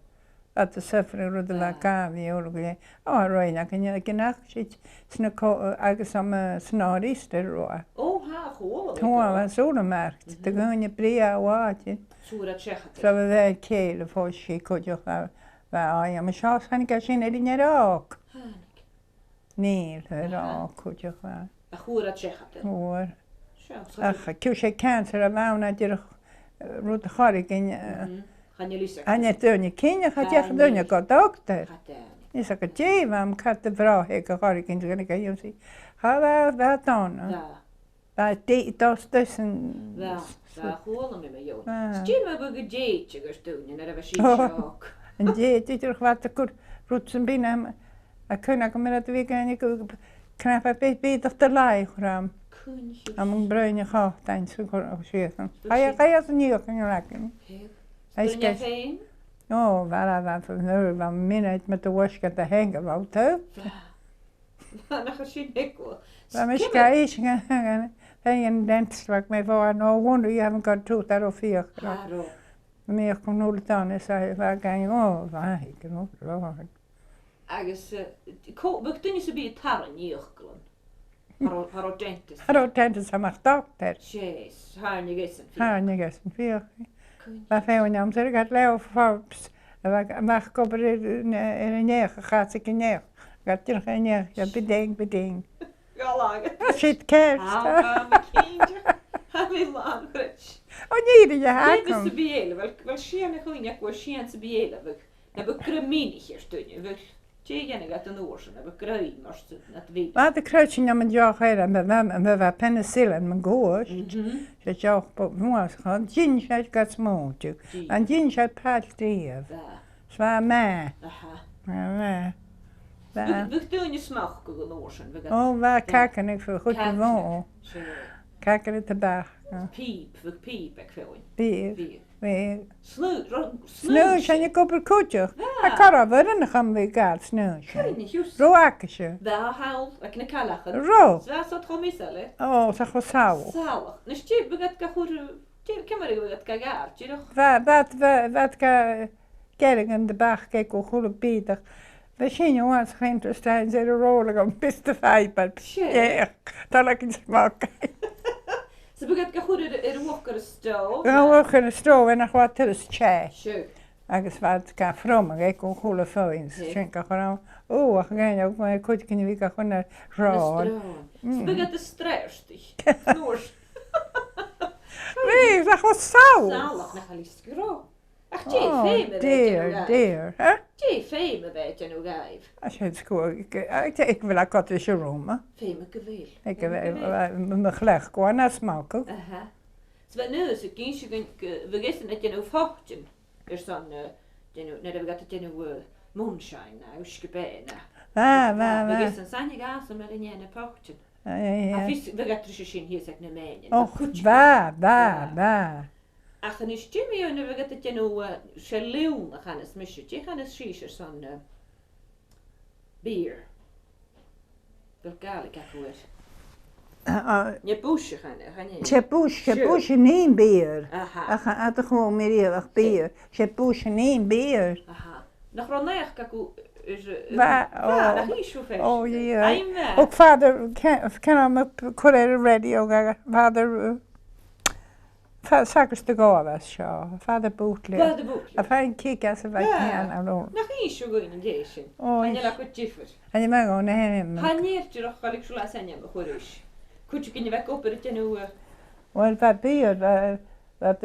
At the sefre rut la kavi olugje. Oh, roina kan genak shit sna agsam snarister ro. Oh, ha hol. Toen was zo merkt. De gunje bria waatje. Sura tjecha. Så vi väl kele för sig kudjo va ja men så han kan sin linje rak. Nee, rak kudjo va. A hura tjecha. Hoor. Ach, kusje cancer av na dir rut harikin. Gaan jullie zeggen? En het doen je kinderen gaat je doen je gaat dokter. Je zegt je waarom gaat de vrouw ik harikin zo kan je zien. Ga wel dan. Daar dat tussen. Da holen me jou. Stimma buge jeetje gestoen en er was iets ook. En jeetje terug wat de kur rutsen binnen. Ik kan ook met dat weekend ik knap een beetje te laai gram. Am een bruine gaat dan zo zeggen. Ga je zo niet kan je lekker. Hij is geen. Oh, waar van minute met de waschke te hangen wou toe. Dan ga je dik wel. Maar misschien gaan. En dan strak mij voor no wonder you haven't got tooth out of here. Men jag kom nog lite an så var gång vad jag nog bra. Agus bukte ni så bli tarn I yrklen. Har dentist. Har dentist som doktor. Jeez, har ni gesen. Har ni gesen för. Vad får ni om så det leo forbs. Mag koper in ner gaat ik in ner. Gaat er geen ner. Ja beding. Ja lagen. Shit kerst. Ah, mijn kindje. Han vill Margaret. Och ni det här kom. Det är så biela, väl skene kunja på skene så biela. Det var kreminicher stunde. Väl tjejene gat en år sedan. Det var gröjmars att vi. Vad det krötchen jag men jag har med var penicillin men går. Så jag på mås kan ginshat gat smot. En ginshat paltrev. Svär med. Aha. Bukte ni smak och en år sedan. Åh, vad kakan är för skjuter var. Kakan är tillbaka. Pip är kvar. Pip. Snus. Kan jag koppla kutcher? Jag kan vara den kan vi gal snus. Roakje. Där haal, jag kan kalla det. Ro. Så så tror mig eller. Åh, så har sau. Sau. Nästan begat ka hur. Kan man begat ka gar, ju. Vad ka geringen de bak och hur biter. We zien jongens geen toestaan, ze rollen om beste vijper. Ja, dat ik niet smaken. Ze begint ka goed walker stove. Ja, walker stove en dan gaat het dus chai. Sure. Agus wat ka from, ik kon goede foins. Schenk gewoon. Oh, ik ga ook maar goed kunnen we gaan naar rood. Ze begint te stressig. Noors. Nee, dat was sauer. Zalig naar liskro. Ach, dear, hè? Feme weet je nog even. Als je het schoon, ik wil ook wat is je room, Feme gewil. Ik wil me gelijk gewoon naar smaken. Aha. Ze nu is het kindje, we gisteren dat je nou vochten. Er zo'n, net heb ik dat je nou moonshine, uitgebenen. Waar. We gisteren zijn je gazen met een jene vochten. Ja. We gaan terug zien hier zeg naar mij. Och, waar. Ach, en is Jimmy en we gaan dat je nou shalloon gaan het misje. Je gaan het shisha zo'n bier. Dat Gaelic je busje gaan je. Je busje niet bier. Aha. Ik ga gewoon meer bier. Je busje niet bier. Aha. Nog wel neer kaku yeah. Och father kan han upp korrera radio father säkert gåvas så father bootleg. Jag får en kicka så vad kan han då. Nej, så går in i det. Han är lagt ut giffer. Han är med och nej. Han är ju också liksom så sen jag behöver. Kunde ju väcka upp det nu. Well, vad blir dat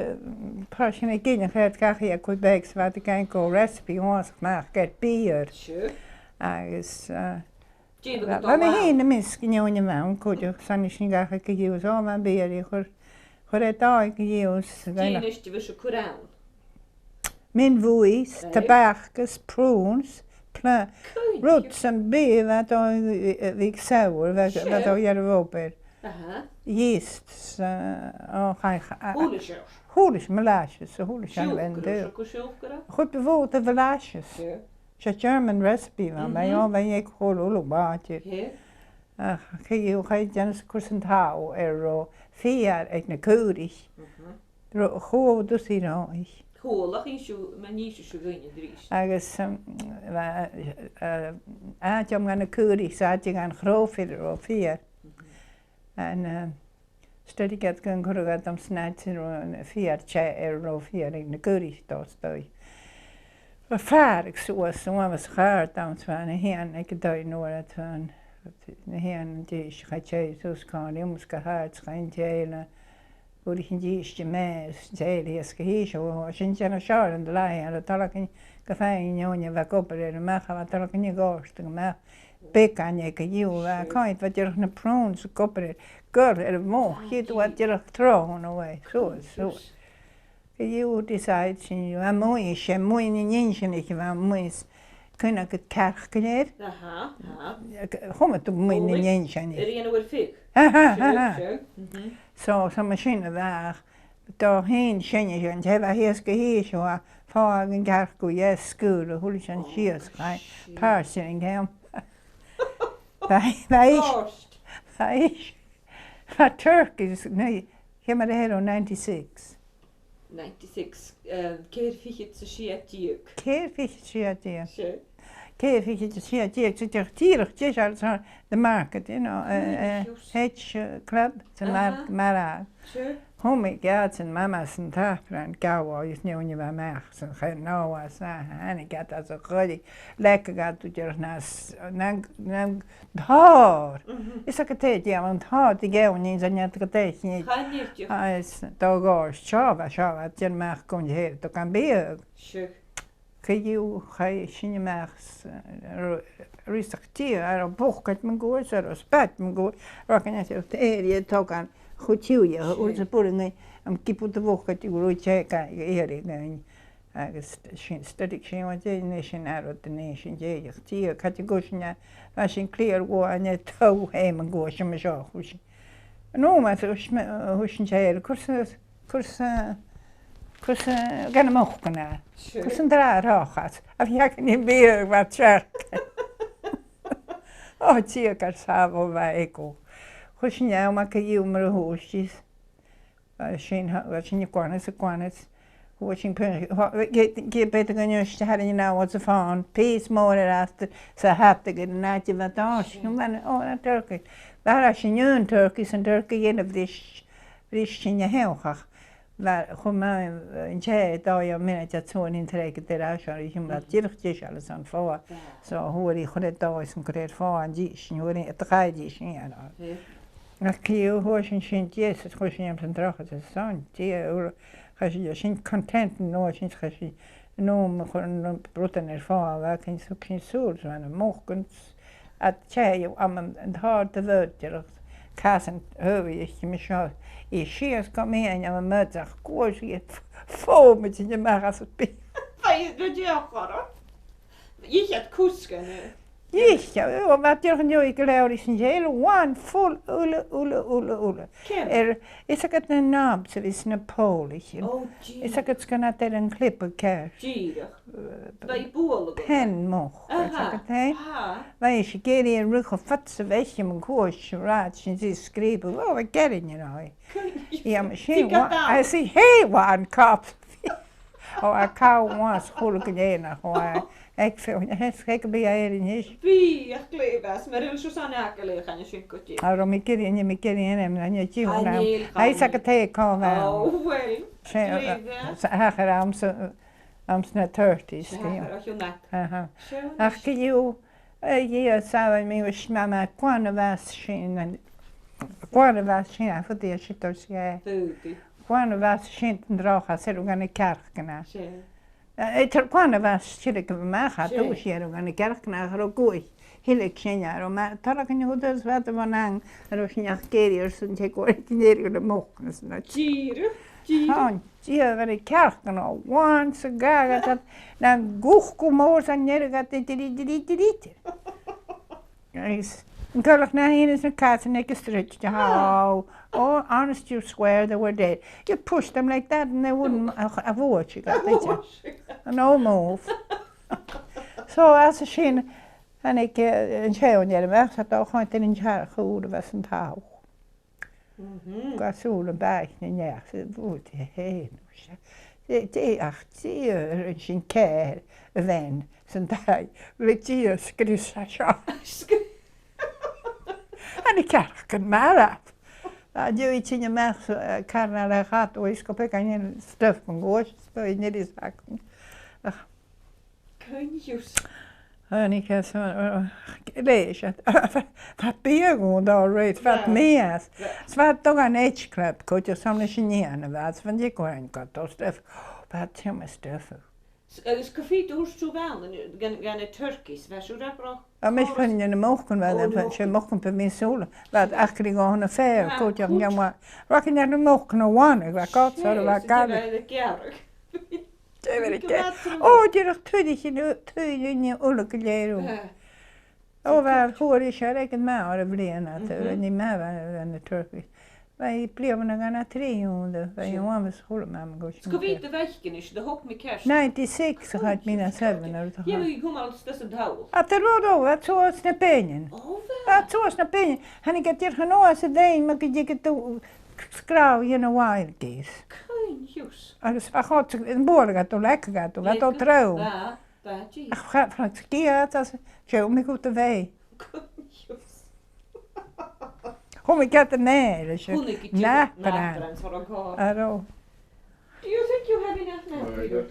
personen geen gaat krijgen je goed bijks wat ik kan go recipe ons maar get bier. Sure. Is wat me heen misschien jonge man goed je san is niet gaan ik je zo maar bier je voor het dag je ons. Geen is je zo kuraan. Min voice, tabakes, prunes, roots en bier wat ik sour wat je open. Yeast, hoelish molasses, hoelish anvender. Goed bewogen molasses. Het is een German recipe van mij, ja, waar je gewoon oliebaatje. Je gaat Janus kursentau vier ik naar Goiridh. Goed dus hier nog. Goed, is je maar niet zo goed in Dries. Agus je om naar Goiridh, zat je gaan grof vier. En stel ik het kan correct om snijden en vier vier in de Goiridh doorstooi. Vervaarlijk zoals was gaar dan van heen ik doe nooit van heen die schijntje zoals kan je moet gehaald schijntje hoe die je mes zei is gehees hoe je je naar schar en de lijn dat al kan café jonge wat kopen maar wat al kan je gast maar Bekanje kan je kan wat je nog prawns kopen girl mocht je wat je nog thrown away zo je decide je mooi is je mooi niet niet je mooi kunnen het kerkje kom het mooi niet er je nou fik zo machine daar daarheen schenje je en hebben hier gehees zo voor een kerkje yes school hoe is een cheers passing hem Wij Turkish, nee, je maar de hele 96. 96, keer fietje te schietjuk. Keer fietje schietjuk. Keer fietje te schietjuk, zit er tierig, het is als de market, you know, hedge club, de markt. Hoe ik gaat zijn mama's en tafeln, gauw, is niet onje bij mij, ze gaan nou was, en ik had als een goede, lekker gaat tot je naar haar. Is dat het ja, want haar die gauw niet zijn net het niet. Hij is toch al schava, het je mag kon je het ook aan bij. Ga je zien je mag respecteren, er boek het me goed, er respect me goed, raken je het je toch aan. Goed je, onze boeren kippen de woord die groeit kijken eerlijk stel ik geen wat je nation uit de nation je die categorie was in clear war net toe hem goosje me zo goed no maar hoe je kurs gaan omhoog kunnen kurs een draad gaat of je kan niet meer wat zeggen oh zie ik als avond bij ik Goed ja, maar kan je maar hoestjes. Als je kwanet, hoe je beter kan je stellen je nou wat ze van peace more after ze heftig en naast je wat als je dat Turkish. Waar als je nu een Turkish en Turkish in of is in je heel graag. Waar gewoon maar een jij dat je met dat zo in trekken te raken je moet direct alles aan voor. Zo hoe die goed dat is een kreet voor en die hoe die het gaat die ja. Ik hoor je zien yes, het hoor je hem zijn dragen te staan. Als je zien content nooit zien als je noem gewoon broeden ervan, waar kan je zoeken geen soort van mogen het jij om een hard te worden. Kassen hoor je misschien is hier kom hier en je moet zeggen koers je vol met je maar als het pijn. Wat doe je ook hoor? Je gaat kusken. Ja, wat je nu ik leer is een hele one full ule. Is ik het een naam, ze is een Polish. Is ik het kan het een klippenkaart. Bij boel. Hen mocht. Is ik het hè? Wij je keer in rug of wat ze weet je mijn koers raad en ze schrijven. Oh, ik get it, you know. Ja, misschien. I see hey one cop. Oh, I can't once goed gedaan, hoor. Ik vind het gek bij jij niet. Wie, ik leef maar il Susanne akele gaan je schinkotje. Waarom ik keer niet hem dan je tje nou. Hij zegt het hij kan wel. Oh, wel. Hij gaat Am's net 30's. Ja, ach je je zou me was mama kwam was zien kwam was zien voor de shiters ja. Kwam was zien droog als er gaan een kerk na. Het kwam was zit ik me gaat toen hier gaan een kerk na rokooi. Heel ik zien ja maar daar kan je goed eens wat van aan er was niet keer en ik hoor niet de mochten na. Ja, waar ik kerk nou once gaga dat dan goeg komoor zijn neergat dit. Is gelukkig na hier is een kat en ik is stretched. Oh, honest you swear they were dead. You pushed them like that and they wouldn't avoid you got it. No move. So als ze zien en ik een schreeuw neer de weg zat ook gewoon in een jaar goed was een touw. Ga zo een beetje ja, ze voelt heen. Ach, zie een zijn keer wen zijn tijd. Weet je, schrijf zo. En ik krijg het maar af. Je weet je mensen carnaval gaat ooit ik heb geen stof van goos, speel je niet eens hakken. Kunjus. En ik heb zo lees wat ben je gewoon daar reed wat meer is. Het was toch een age club, kon je soms niet aan wat van die kon dat stof. Wat je maar stof. Is koffie doorst zo wel gaan Turkisch, was zo dat nog? Maar van je mogen wel, je mogen per min solen. Wat eigenlijk gewoon een fair, kon je niet maar. Wat je niet mogen nou waan, wat gaat zo dat wat kan. Oh, je nog twee je oorlijke leren. Oh, waar hoor je rekent maar de blien dat niet meer van de Turkisch. Wij bleven nog aan 300, wij jongen we scholen met me goed. Skoviet de wegken is de hok met kerst. 96 had mina 7 naar het. Ja, je kom al tussen de hou. At er rodo, wat zo is na penjen. Oh, wat zo is na penjen. En ik heb hier genoeg ze ding, maar ik het toe skrauw je een wild gees. Kunjus. Als gaat een boer gaat toch lekker gaat toch dat trouw. Ja, dat je. Ach, gaat van het skiën dat zo me goed te wei. Kunjus. Kom ik had er nee, dus je. Na, Aro. Do you think you have enough now, Peter?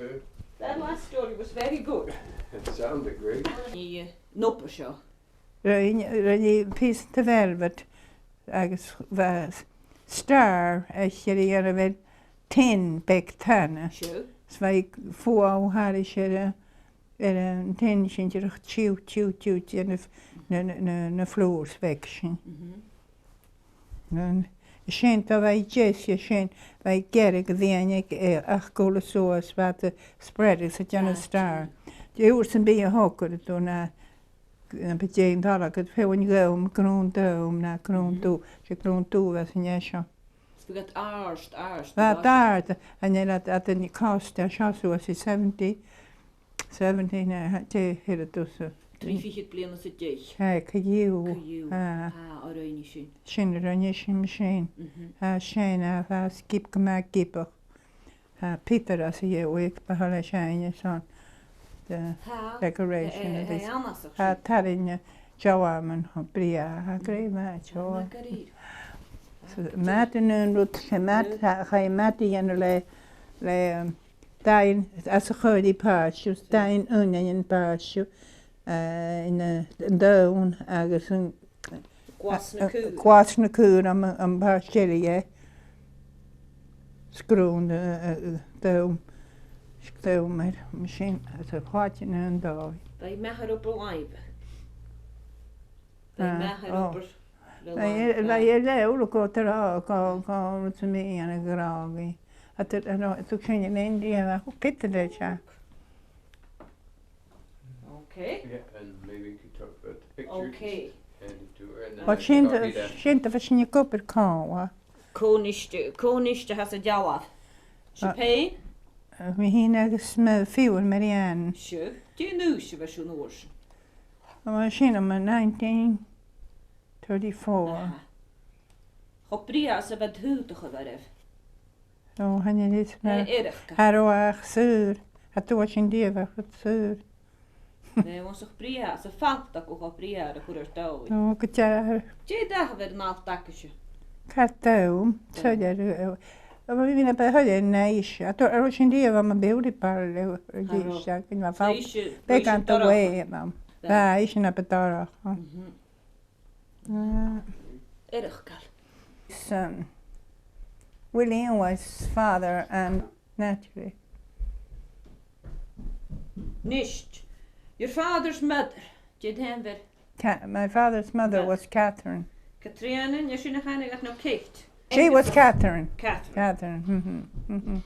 That last story was very good. It sounded great. Nopper show. Je piece te velvet. Agus was star als je er wel 10 bek tannen. Sure. Zwei voor haar is er een 10 je chiu en vloer wekken. En schijnt dat wij Jessie schijnt wij kerk die ik kolen zoals wat de spread is het een star. Je hoort een beetje hokken toen een beetje in dat het veel niet om kroon toe je kroon toe was een jasje. We got arst. Wat daar en je laat dat in die kast daar zoals 70 te hele tussen. 3-4 plein as a day. Kijk, you. Oranje. Shin machine. Shane, skip gemaakt kipper. Peter, als je week behalve shine, son. The decoration. Tarin, Joaman, Bria, Greva, Joa. Maten, roet, ga je maten en Dain, als een goede paasje, Dain, een paasje. In de down, agus een kwasne kuur aan paar chili, skroon down met machine, het een gaatje en een dag. Bij mij op een lijp. Bij mij op een Wij je leeuw, ook kan het mee aan een graag. Het ging in India, hoe pitten dat ja. Okay. Yeah, and maybe we could talk about the pictures. Okay. And to her, and then Wat schijnt er van je kopper kan? Koniste has a jawaf. Champagne? We hier nergens met veel Marianne. Sure. Die nieuwsje was zo'n oors. We zien hem in 1934. Op Bria ze wat huwtig gewerf. Oh, han je dit? Nee, erg. Haar oog zuur. Het was in die weg het zuur. Ne on sich bria, så falta ko bria de kurur tau. No, kun täällä Je dahver mal takishu. kattoo, så är det. Jag var inne på höjden näis. Jag tror att det var man borde parle gissa. Det var fall. Det kan ta vägen. Nej, inte när betala. Erkal. Son. William was father and naturally. Nicht. Your father's mother. Je denver. My father's mother was Catherine. Katrine, jag syns henne gat no Kate. She was Catherine. Catherine. Catherine.